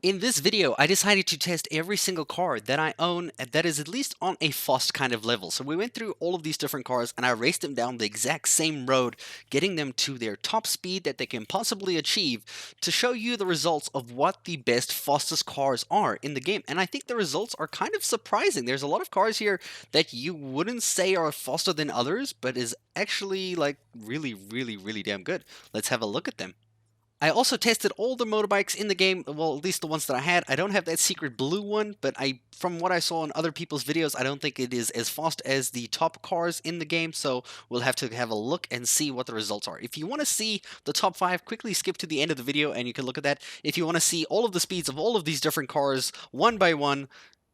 In this video, I decided to test every single car that I own that is at least on a fast kind of level. So we went through all of these different cars and I raced them down the exact same road, getting them to their top speed that they can possibly achieve to show you the results of what the best, fastest cars are in the game. And I think the results are kind of surprising. There's a lot of cars here that you wouldn't say are faster than others, but is actually like really damn good. Let's have a look at them. I also tested all the motorbikes in the game, well, at least the ones that I had. I don't have that secret blue one, but from what I saw in other people's videos, I don't think it is as fast as the top cars in the game, so we'll have to have a look and see what the results are. If you want to see the top 5, quickly skip to the end of the video and you can look at that. If you want to see all of the speeds of all of these different cars, one by one,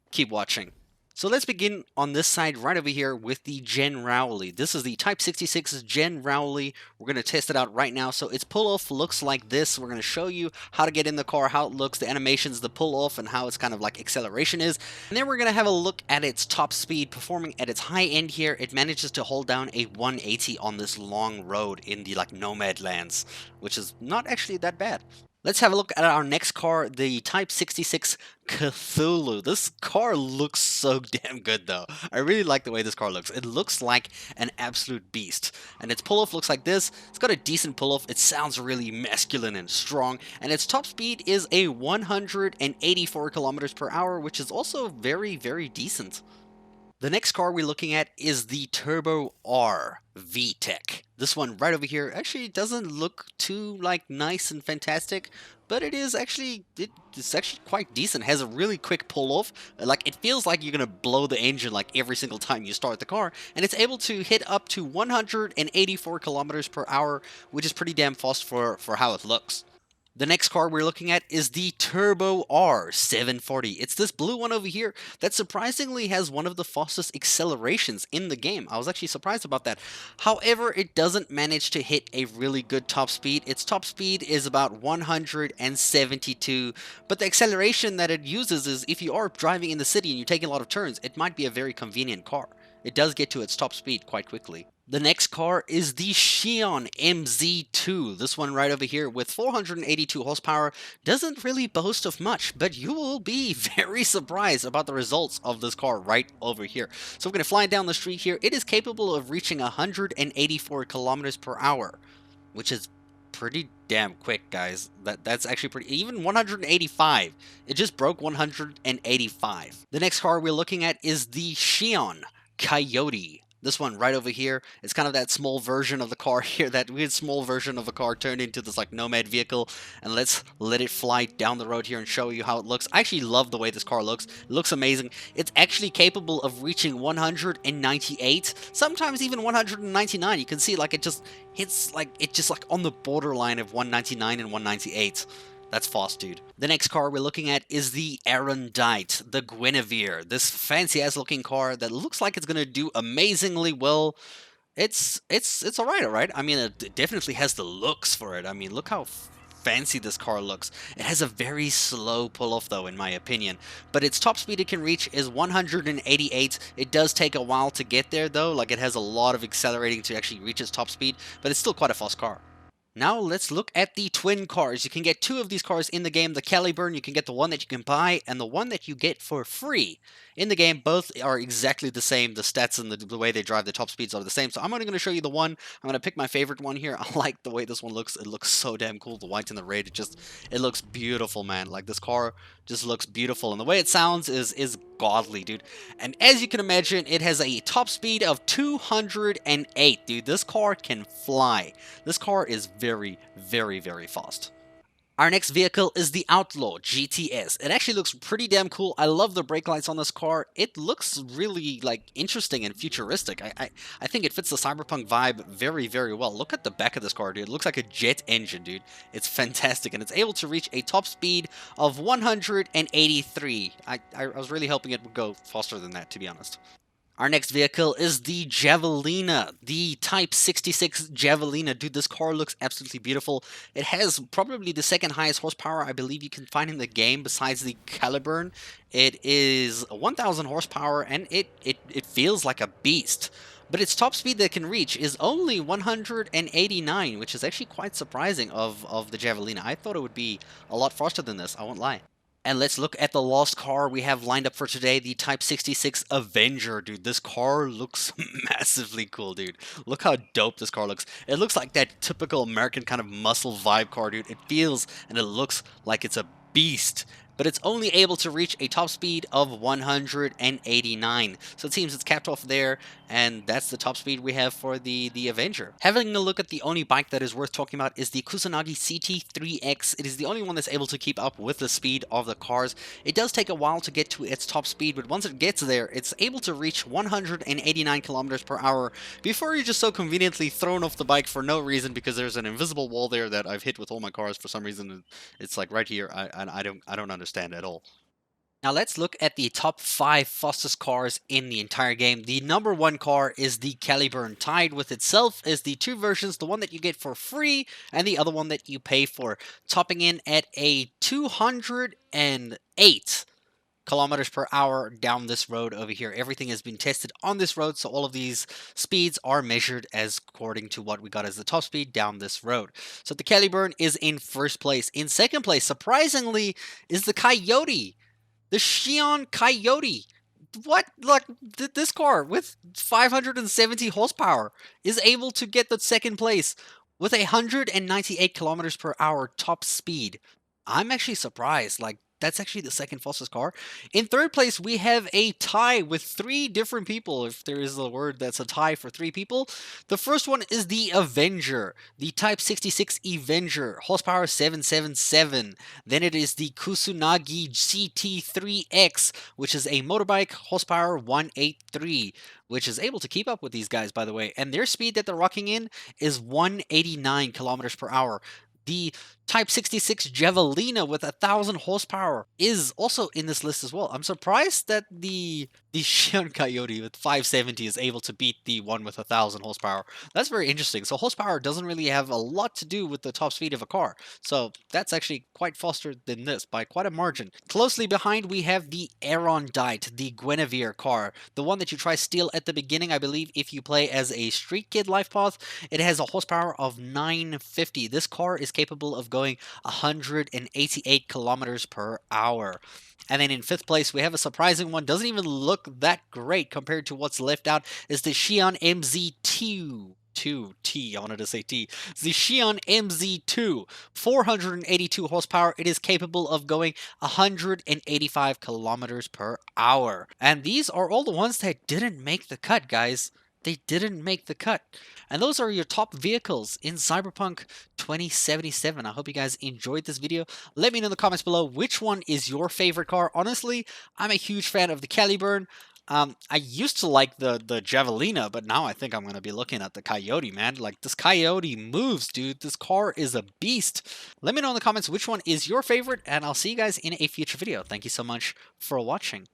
keep watching. So let's begin on this side right over here with the Gen Rowley. This is the Type 66 Gen Rowley. We're going to test it out right now. So its pull-off looks like this. We're going to show you how to get in the car, how it looks, the animations, the pull-off, and how it's kind of like acceleration is. And then we're going to have a look at its top speed, performing at its high end here. It manages to hold down a 180 on this long road in the like nomad lands, which is not actually that bad. Let's have a look at our next car, the Type 66 Cthulhu. This car looks so damn good though. I really like the way this car looks. It looks like an absolute beast. And its pull-off looks like this. It's got a decent pull-off. It sounds really masculine and strong. And its top speed is a 184 kilometers per hour, which is also very decent. The next car we're looking at is the Turbo R VTEC. This one right over here actually doesn't look too like nice and fantastic, but it's actually quite decent. It has a really quick pull off. Like it feels like you're gonna blow the engine like every single time you start the car, and it's able to hit up to 184 kilometers per hour, which is pretty damn fast for how it looks. The next car we're looking at is the Turbo R 740. It's this blue one over here that surprisingly has one of the fastest accelerations in the game. I was actually surprised about that. However, it doesn't manage to hit a really good top speed. Its top speed is about 172, but the acceleration that it uses is if you are driving in the city and you're taking a lot of turns, it might be a very convenient car. It does get to its top speed quite quickly. The next car is the Shion MZ2. This one right over here with 482 horsepower doesn't really boast of much, but you will be very surprised about the results of this car right over here. So we're going to fly down the street here. It is capable of reaching 184 kilometers per hour, which is pretty damn quick, guys. That's actually pretty. Even 185. It just broke 185. The next car we're looking at is the Shion Coyote. This one right over here, it's kind of that small version of the car here, that weird small version of a car turned into this like nomad vehicle. And let's let it fly down the road here and show you how it looks. I actually love the way this car looks. It looks amazing. It's actually capable of reaching 198, sometimes even 199. You can see like it just hits like on the borderline of 199 and 198. That's fast, dude. The next car we're looking at is the Aerondight, the Guinevere. This fancy-ass looking car that looks like it's gonna do amazingly well. It's alright. I mean, it definitely has the looks for it. I mean, look how fancy this car looks. It has a very slow pull-off though, in my opinion. But its top speed it can reach is 188. It does take a while to get there though. Like it has a lot of accelerating to actually reach its top speed, but it's still quite a fast car. Now let's look at the twin cars. You can get 2 of these cars in the game. The Caliburn, you can get the one that you can buy and the one that you get for free. In the game, both are exactly the same. The stats and the way they drive, the top speeds are the same. So I'm only going to show you the one. I'm going to pick my favorite one here. I like the way this one looks. It looks so damn cool. The white and the red, it looks beautiful, man. Like this car just looks beautiful. And the way it sounds is godly, dude. And as you can imagine, it has a top speed of 208, dude. This car can fly. This car is very fast. Our next vehicle is the Outlaw GTS. It actually looks pretty damn cool. I love the brake lights on this car. It looks really like interesting and futuristic. I think it fits the Cyberpunk vibe very well. Look at the back of this car, dude. It looks like a jet engine, dude. It's fantastic, and it's able to reach a top speed of 183. I was really hoping it would go faster than that, to be honest. Our next vehicle is the Javelina, the Type 66 Javelina. Dude, this car looks absolutely beautiful. It has probably the second highest horsepower I believe you can find in the game besides the Caliburn. It is 1,000 horsepower and it feels like a beast. But its top speed that it can reach is only 189, which is actually quite surprising of the Javelina. I thought it would be a lot faster than this, I won't lie. And let's look at the last car we have lined up for today, the Type 66 Avenger, dude. This car looks massively cool, dude. Look how dope this car looks. It looks like that typical American kind of muscle vibe car, dude. It feels and it looks like it's a beast. But it's only able to reach a top speed of 189. So it seems it's capped off there, and that's the top speed we have for the Avenger. Having a look at the only bike that is worth talking about is the Kusanagi CT-3X. It is the only one that's able to keep up with the speed of the cars. It does take a while to get to its top speed, but once it gets there, it's able to reach 189 kilometers per hour before you're just so conveniently thrown off the bike for no reason because there's an invisible wall there that I've hit with all my cars for some reason. It's like right here. I don't understand at all. Now let's look at the top 5 fastest cars in the entire game. The number 1 car is the Caliburn. Tied with itself is the 2 versions, the one that you get for free and the other one that you pay for, topping in at a 208 kilometers per hour down this road over here. Everything has been tested on this road, so all of these speeds are measured as according to what we got as the top speed down this road. So the Caliburn is in first place. In second place, surprisingly, is the Coyote. The Shion Coyote. What? Like, this car with 570 horsepower is able to get the second place with 198 kilometers per hour top speed. I'm actually surprised. Like, that's actually the second fastest car. In third place, we have a tie with 3 different people. If there is a word that's a tie for 3 people. The first one is the Avenger, the Type 66 Avenger, horsepower 777. Then it is the Kusanagi CT-3X, which is a motorbike, horsepower 183, which is able to keep up with these guys, by the way. And their speed that they're rocking in is 189 kilometers per hour. The Type 66 Javelina with 1,000 horsepower is also in this list as well. I'm surprised that the Shion Coyote with 570 is able to beat the one with 1,000 horsepower. That's very interesting. So horsepower doesn't really have a lot to do with the top speed of a car. So that's actually quite faster than this by quite a margin. Closely behind we have the Aerondight, the Guinevere car. The one that you try steal at the beginning, I believe, if you play as a Street Kid life path. It has a horsepower of 950. This car is capable of going 188 kilometers per hour. And then in 5th place, we have a surprising one. Doesn't even look that great compared to what's left out. Is the Shion MZ2. I wanted to say T. The Shion MZ2, 482 horsepower. It is capable of going 185 kilometers per hour. And these are all the ones that didn't make the cut, guys. They didn't make the cut. And those are your top vehicles in Cyberpunk 2077. I hope you guys enjoyed this video. Let me know in the comments below which one is your favorite car. Honestly, I'm a huge fan of the Caliburn. I used to like the Javelina, but now I think I'm going to be looking at the Coyote, man. Like, this Coyote moves, dude. This car is a beast. Let me know in the comments which one is your favorite, and I'll see you guys in a future video. Thank you so much for watching.